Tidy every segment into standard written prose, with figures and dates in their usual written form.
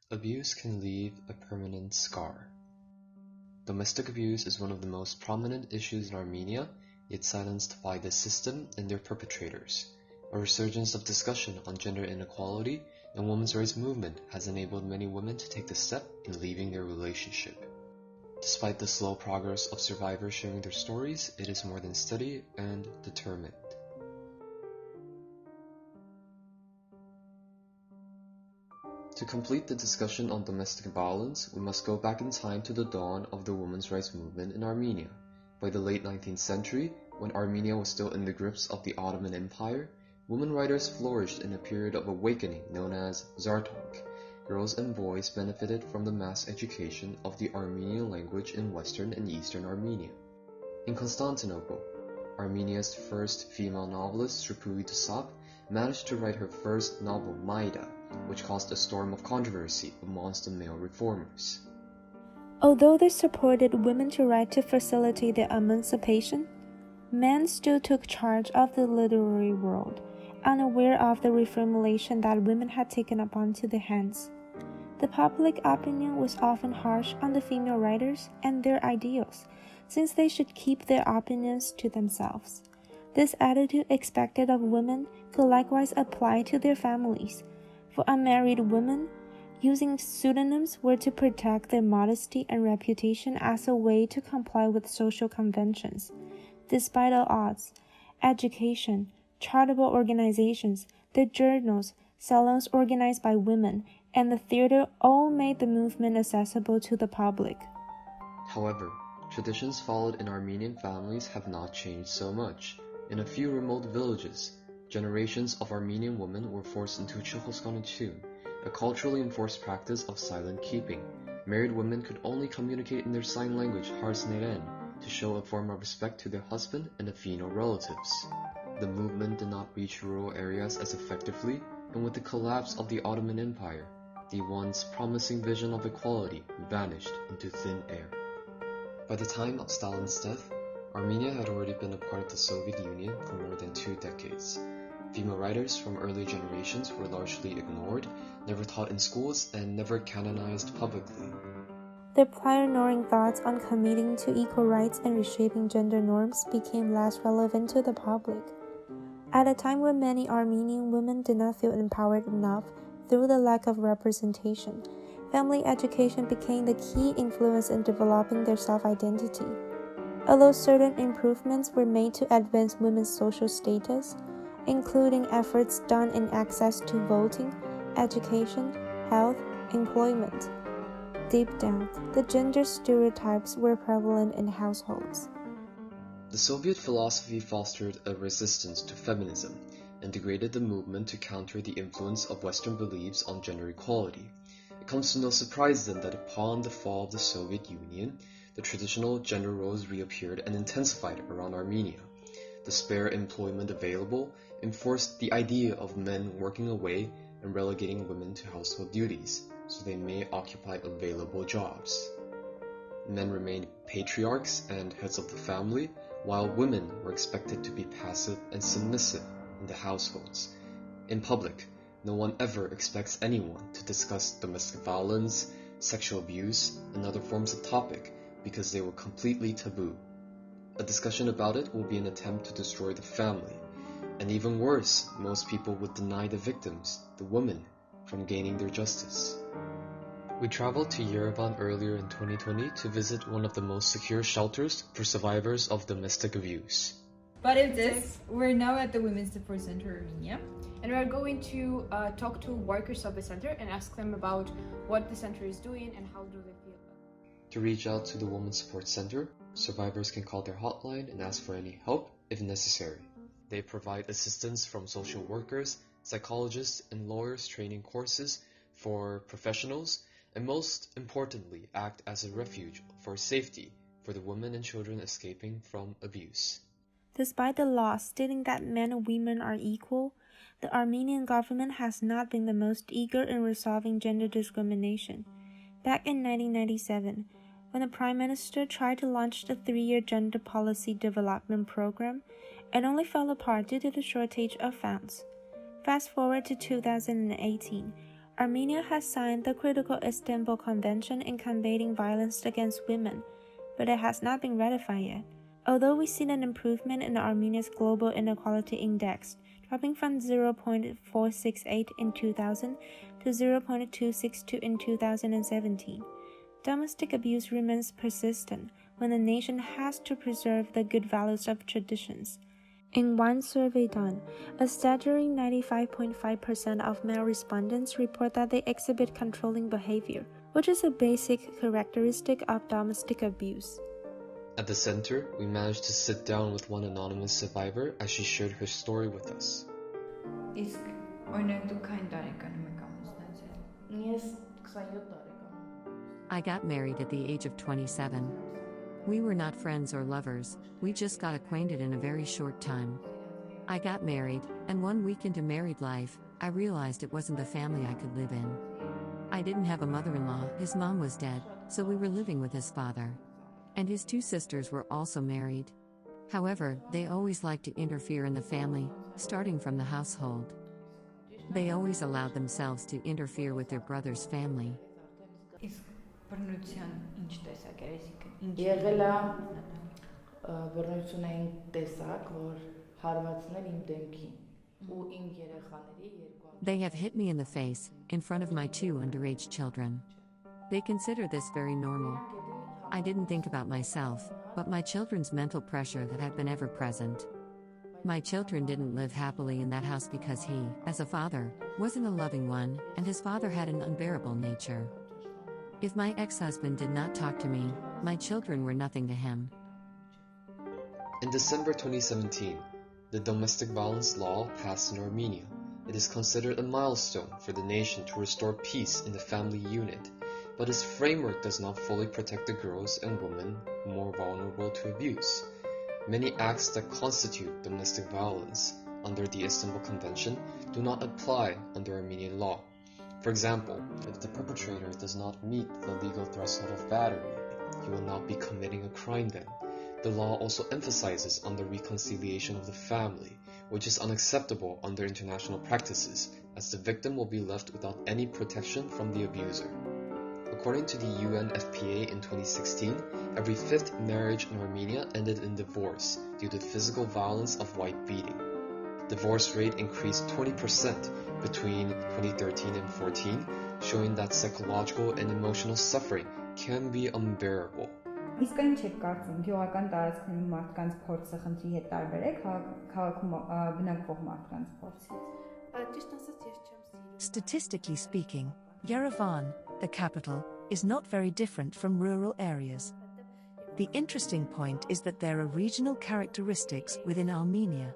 Abuse can leave a permanent scar. Domestic abuse is one of the most prominent issues in Armenia, yet silenced by the system and their perpetrators. A resurgence of discussion on gender inequality and women's rights movement has enabled many women to take the step in leaving their relationship. Despite the slow progress of survivors sharing their stories, it is more than steady and determined. To complete the discussion on domestic violence, we must go back in time to the dawn of the women's rights movement in Armenia. By the late 19th century, when Armenia was still in the grips of the Ottoman Empire, women writers flourished in a period of awakening known as Zartank. Girls and boys benefited from the mass education of the Armenian language in western and eastern Armenia. In Constantinople, Armenia's first female novelist, Srpui Dusap, managed to write her first novel, Maida, which caused a storm of controversy amongst the male reformers. Although they supported women's right to facilitate their emancipation, men still took charge of the literary world, unaware of the reformulation that women had taken upon to their hands. The public opinion was often harsh on the female writers and their ideals, since they should keep their opinions to themselves. This attitude expected of women could likewise apply to their families. For unmarried women, using pseudonyms were to protect their modesty and reputation as a way to comply with social conventions. Despite all odds, education, charitable organizations, the journals, salons organized by women, and the theater all made the movement accessible to the public. However, traditions followed in Armenian families have not changed so much. In a few remote villages, generations of Armenian women were forced into chukhoskhanutun, a culturally enforced practice of silent keeping. Married women could only communicate in their sign language, harsneren, to show a form of respect to their husband and the female relatives. The movement did not reach rural areas as effectively, and with the collapse of the Ottoman Empire, the once promising vision of equality vanished into thin air. By the time of Stalin's death, Armenia had already been a part of the Soviet Union for more than 2 decades. Female writers from early generations were largely ignored, never taught in schools, and never canonized publicly. Their pioneering thoughts on committing to equal rights and reshaping gender norms became less relevant to the public. At a time when many Armenian women did not feel empowered enough through the lack of representation, family education became the key influence in developing their self-identity. Although certain improvements were made to advance women's social status, including efforts done in access to voting, education, health, employment, deep down, the gender stereotypes were prevalent in households. The Soviet philosophy fostered a resistance to feminism and degraded the movement to counter the influence of Western beliefs on gender equality. It comes to no surprise then that upon the fall of the Soviet Union, the traditional gender roles reappeared and intensified around Armenia. The spare employment available enforced the idea of men working away and relegating women to household duties, so they may occupy available jobs. Men remained patriarchs and heads of the family, while women were expected to be passive and submissive in the households. In public, no one ever expects anyone to discuss domestic violence, sexual abuse, and other forms of topic because they were completely taboo. A discussion about it will be an attempt to destroy the family. And even worse, most people would deny the victims, the women, from gaining their justice. We traveled to Yerevan earlier in 2020 to visit one of the most secure shelters for survivors of domestic abuse. But if this, we're now at the Women's Support Center Armenia, and we're going to talk to workers of the center and ask them about what the center is doing and how do they feel. To reach out to the Women's Support Center, survivors can call their hotline and ask for any help if necessary. They provide assistance from social workers, psychologists, and lawyers training courses for professionals, and most importantly, act as a refuge for safety for the women and children escaping from abuse. Despite the law stating that men and women are equal, the Armenian government has not been the most eager in resolving gender discrimination. Back in 1997, when the Prime Minister tried to launch the 3-year gender policy development program, it only fell apart due to the shortage of funds. Fast forward to 2018, Armenia has signed the critical Istanbul Convention in combating violence against women, but it has not been ratified yet. Although we've seen an improvement in Armenia's Global Inequality Index, dropping from 0.468 in 2000 to 0.262 in 2017, domestic abuse remains persistent when the nation has to preserve the good values of traditions. In one survey done, a staggering 95.5% of male respondents report that they exhibit controlling behavior, which is a basic characteristic of domestic abuse. At the center, we managed to sit down with one anonymous survivor as she shared her story with us. I got married at the age of 27. We were not friends or lovers, we just got acquainted in a very short time. I got married, and 1 week into married life, I realized it wasn't the family I could live in. I didn't have a mother-in-law, his mom was dead, so we were living with his father. And his 2 sisters were also married. However, they always liked to interfere in the family, starting from the household. They always allowed themselves to interfere with their brother's family. Եղել է բռնությունային տեսակ, որ հարվածներ իմ դեմքին ու իմ երեխաների երկու. They have hit me in the face, in front of my 2 underage children. They consider this very normal. I didn't think about myself, but my children's mental pressure that had been ever present. My children didn't live happily in that house because he, as a father, wasn't a loving one, and his father had an unbearable nature. If my ex-husband did not talk to me, my children were nothing to him. In December 2017, the domestic violence law passed in Armenia. It is considered a milestone for the nation to restore peace in the family unit, but its framework does not fully protect the girls and women more vulnerable to abuse. Many acts that constitute domestic violence under the Istanbul Convention do not apply under Armenian law. For example, if the perpetrator does not meet the legal threshold of battery, he will not be committing a crime then. The law also emphasizes on the reconciliation of the family, which is unacceptable under international practices, as the victim will be left without any protection from the abuser. According to the UNFPA in 2016, every 5th marriage in Armenia ended in divorce due to physical violence of white beating. Divorce rate increased 20% between 2013 and 14, showing that psychological and emotional suffering can be unbearable. Իսկ այն չեք կարծում գյուղական տարածքներում մարդկանց փորձը խնդրի հետ տարբեր է քաղաքում բնակվող մարդկանց փորձից։ Statistically speaking, Yerevan, the capital, is not very different from rural areas. The interesting point is that there are regional characteristics within Armenia.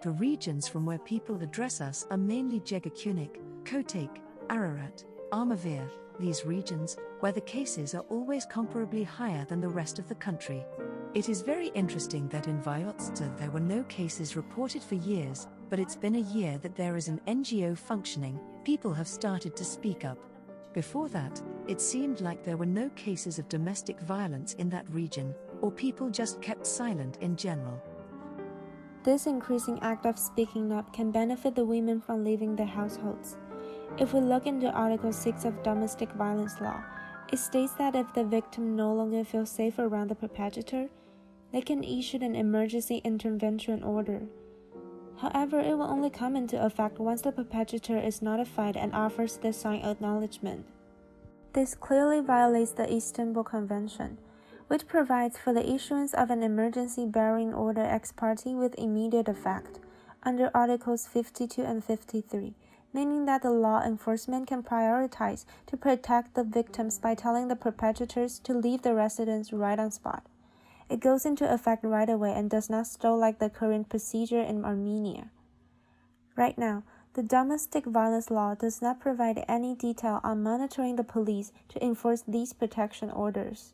The regions from where people address us are mainly Jegakunik, Kotek, Ararat, Armavir, these regions, where the cases are always comparably higher than the rest of the country. It is very interesting that in Vyotsta there were no cases reported for years, but it's been a year that there is an NGO functioning, people have started to speak up. Before that, it seemed like there were no cases of domestic violence in that region, or people just kept silent in general. This increasing act of speaking up can benefit the women from leaving their households. If we look into Article 6 of Domestic Violence Law, it states that if the victim no longer feels safe around the perpetrator, they can issue an emergency intervention order. However, it will only come into effect once the perpetrator is notified and offers the signed acknowledgement. This clearly violates the Istanbul Convention, which provides for the issuance of an emergency barring order ex parte with immediate effect, under Articles 52 and 53, meaning that the law enforcement can prioritize to protect the victims by telling the perpetrators to leave the residence right on spot. It goes into effect right away and does not stall like the current procedure in Armenia. Right now, the domestic violence law does not provide any detail on monitoring the police to enforce these protection orders.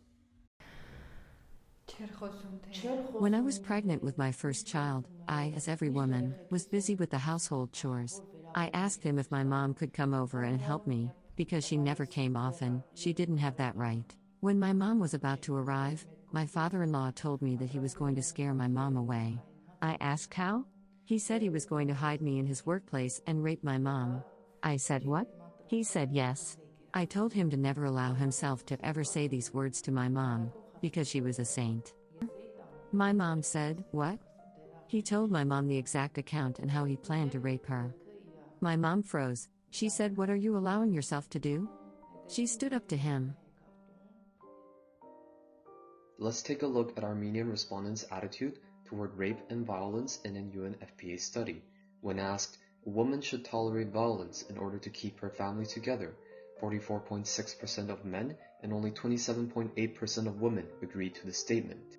When I was pregnant with my first child, I, as every woman, was busy with the household chores. I asked him if my mom could come over and help me, because she never came often, she didn't have that right. When my mom was about to arrive, my father-in-law told me that he was going to scare my mom away. I asked how? He said he was going to hide me in his workplace and rape my mom. I said what? He said yes. I told him to never allow himself to ever say these words to my mom, because she was a saint. My mom said, "What?" He told my mom the exact account and how he planned to rape her. My mom froze. She said, "What are you allowing yourself to do?" She stood up to him. Let's take a look at Armenian respondents' attitude toward rape and violence in an UNFPA study. When asked, a woman should tolerate violence in order to keep her family together, 44.6% of men and only 27.8% of women agreed to the statement.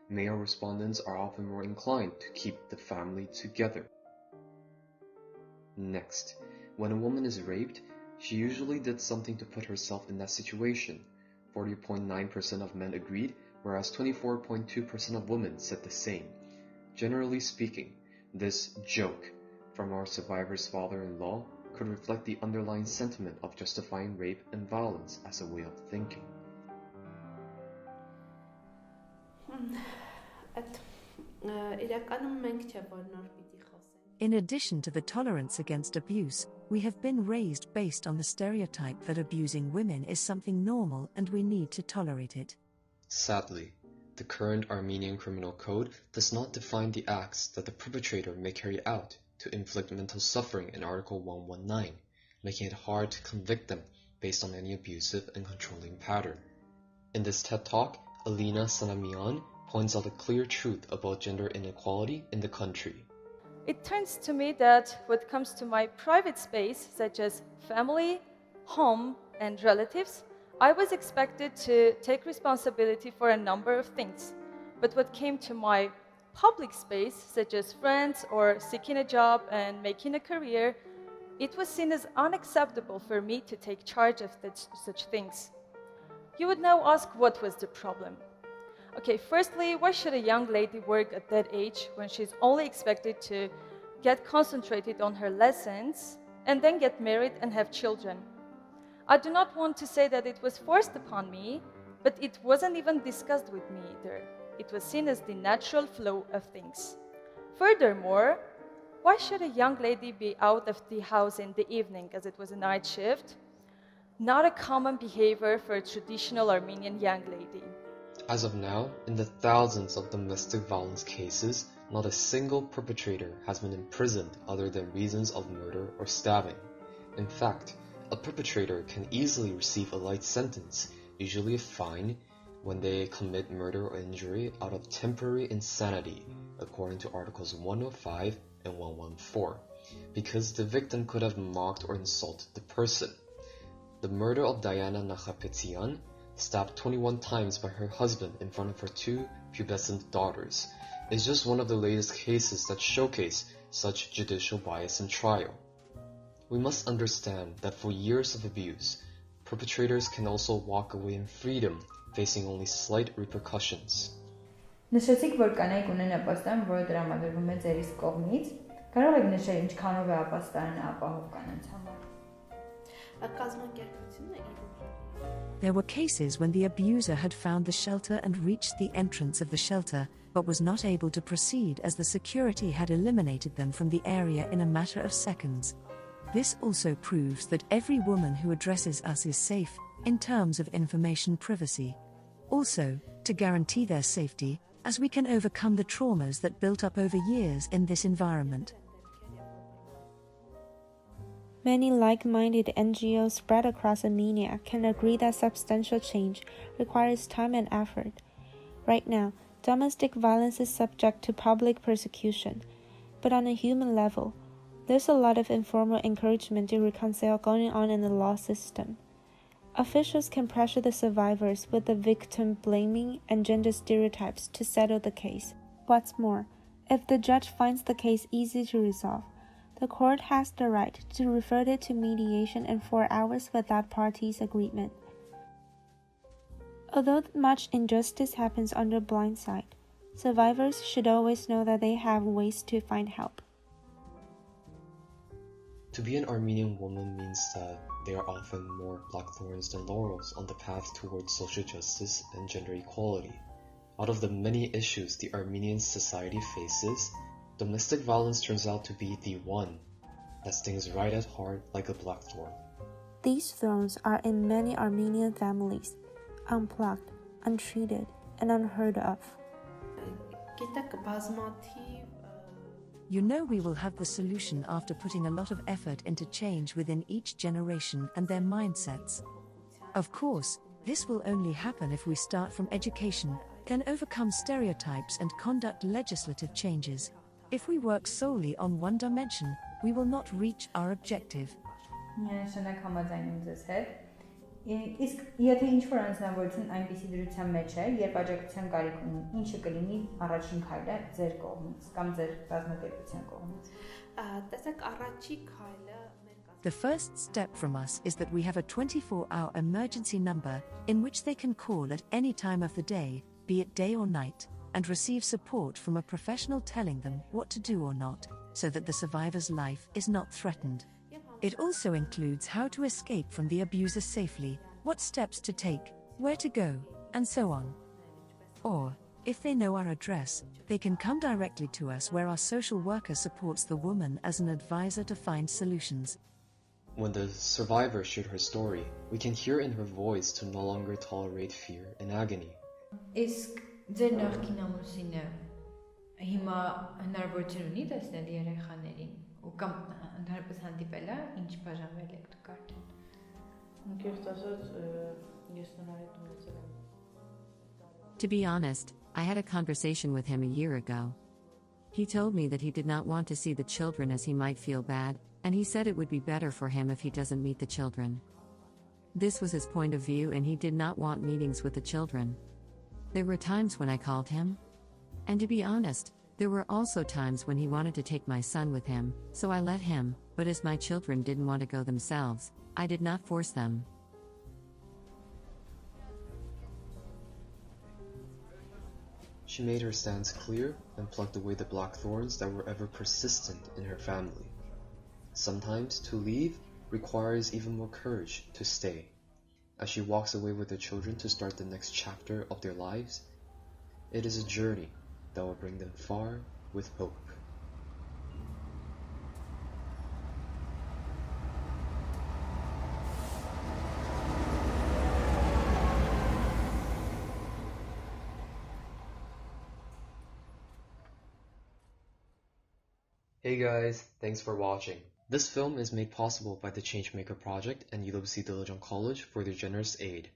Male respondents are often more inclined to keep the family together. Next, when a woman is raped, she usually did something to put herself in that situation. 40.9% of men agreed, whereas 24.2% of women said the same. Generally speaking, this joke from our survivor's father-in-law could reflect the underlying sentiment of justifying rape and violence as a way of thinking. In addition to the tolerance against abuse, we have been raised based on the stereotype that abusing women is something normal and we need to tolerate it. Sadly, the current Armenian Criminal Code does not define the acts that the perpetrator may carry out to inflict mental suffering in Article 119, making it hard to convict them based on any abusive and controlling pattern. In this TED Talk, Alina Sanamian points out a clear truth about gender inequality in the country. It turns to me that when it comes to my private space, such as family, home, and relatives, I was expected to take responsibility for a number of things. But what came to my public space, such as friends or seeking a job and making a career, it was seen as unacceptable for me to take charge of such things. You would now ask, what was the problem? Okay, firstly, why should a young lady work at that age when she's only expected to get concentrated on her lessons and then get married and have children? I do not want to say that it was forced upon me, but it wasn't even discussed with me either. It was seen as the natural flow of things. Furthermore, why should a young lady be out of the house in the evening as it was a night shift? Not a common behavior for a traditional Armenian young lady. As of now, in the thousands of domestic violence cases, not a single perpetrator has been imprisoned other than reasons of murder or stabbing. In fact, a perpetrator can easily receive a light sentence, usually a fine, when they commit murder or injury out of temporary insanity, according to Articles 105 and 114, because the victim could have mocked or insulted the person. The murder of Diana Nakhapetsian, stabbed 21 times by her husband in front of her two pubescent daughters, is just one of the latest cases that showcase such judicial bias in trial. We must understand that for years of abuse, perpetrators can also walk away in freedom, facing only slight repercussions. Նշեցիք, որ կանայք ունեն ապաստան, որը տրամադրվում է ձեր իսկ կողմից։ Կարող եք նշել ինչքանով է ապաստանը ապահով կանանց համար։ There were cases when the abuser had found the shelter and reached the entrance of the shelter, but was not able to proceed as the security had eliminated them from the area in a matter of seconds. This also proves that every woman who addresses us is safe, in terms of information privacy. Also, to guarantee their safety, as we can overcome the traumas that built up over years in this environment. Many like-minded NGOs spread across Armenia can agree that substantial change requires time and effort. Right now, domestic violence is subject to public persecution, but on a human level, there's a lot of informal encouragement to reconcile going on in the law system. Officials can pressure the survivors with the victim blaming and gender stereotypes to settle the case. What's more, if the judge finds the case easy to resolve, the court has the right to refer it to mediation in 4 hours without parties' agreement. Although much injustice happens under blindside, survivors should always know that they have ways to find help. To be an Armenian woman means that there are often more blackthorns than laurels on the path towards social justice and gender equality. Out of the many issues the Armenian society faces, domestic violence turns out to be the one that stings right at heart like a blackthorn. These thorns are in many Armenian families, unplugged, untreated, and unheard of. You know we will have the solution after putting a lot of effort into change within each generation and their mindsets. Of course, this will only happen if we start from education, then overcome stereotypes and conduct legislative changes. If we work solely on one dimension, we will not reach our objective. Միանշանակ համաձայնում ձեզ հետ։ Իսկ եթե ինչ-որ անձնավորություն այնպիսի դրության մեջ է, երբ աջակցության կարիք ունի, ինչը կլինի առաջին քայլը ձեր կողմից կամ ձեր կազմակերպության կողմից։ Տեսեք, առաջի քայլը The first step from us is that we have a 24-hour emergency number in which they can call at any time of the day, be it day or night, and receive support from a professional telling them what to do or not, so that the survivor's life is not threatened. It also includes how to escape from the abuser safely, what steps to take, where to go, and so on. Or, if they know our address, they can come directly to us where our social worker supports the woman as an advisor to find solutions. When the survivor shared her story, we can hear in her voice to no longer tolerate fear and agony. Իսկ ձեր նախկին ամուսինը հիմա հնարավորություն ունի տեսնել երեխաներին ու կամ ընդհանրապես հանդիպել է, ինչ բաժանվել եք դուք արդեն։ Անկեղծ ասած, ես նրա հետ ունեցել եմ։ To be honest, I had a conversation with him a year ago. He told me that he did not want to see the children as he might feel bad, and he said it would be better for him if he doesn't meet the children. This was his point of view, and he did not want meetings with the children. There were times when I called him. And to be honest, there were also times when he wanted to take my son with him, so I let him, but as my children didn't want to go themselves, I did not force them. She made her stance clear and plucked away the blackthorns that were ever persistent in her family. Sometimes to leave requires even more courage to stay. As she walks away with her children to start the next chapter of their lives, it is a journey that will bring them far with hope. Hey guys, thanks for watching. This film is made possible by the Changemaker Project and UWC Dilijan College for their generous aid,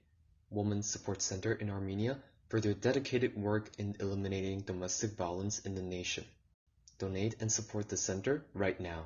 Women's Support Center in Armenia for their dedicated work in eliminating domestic violence in the nation. Donate and support the center right now.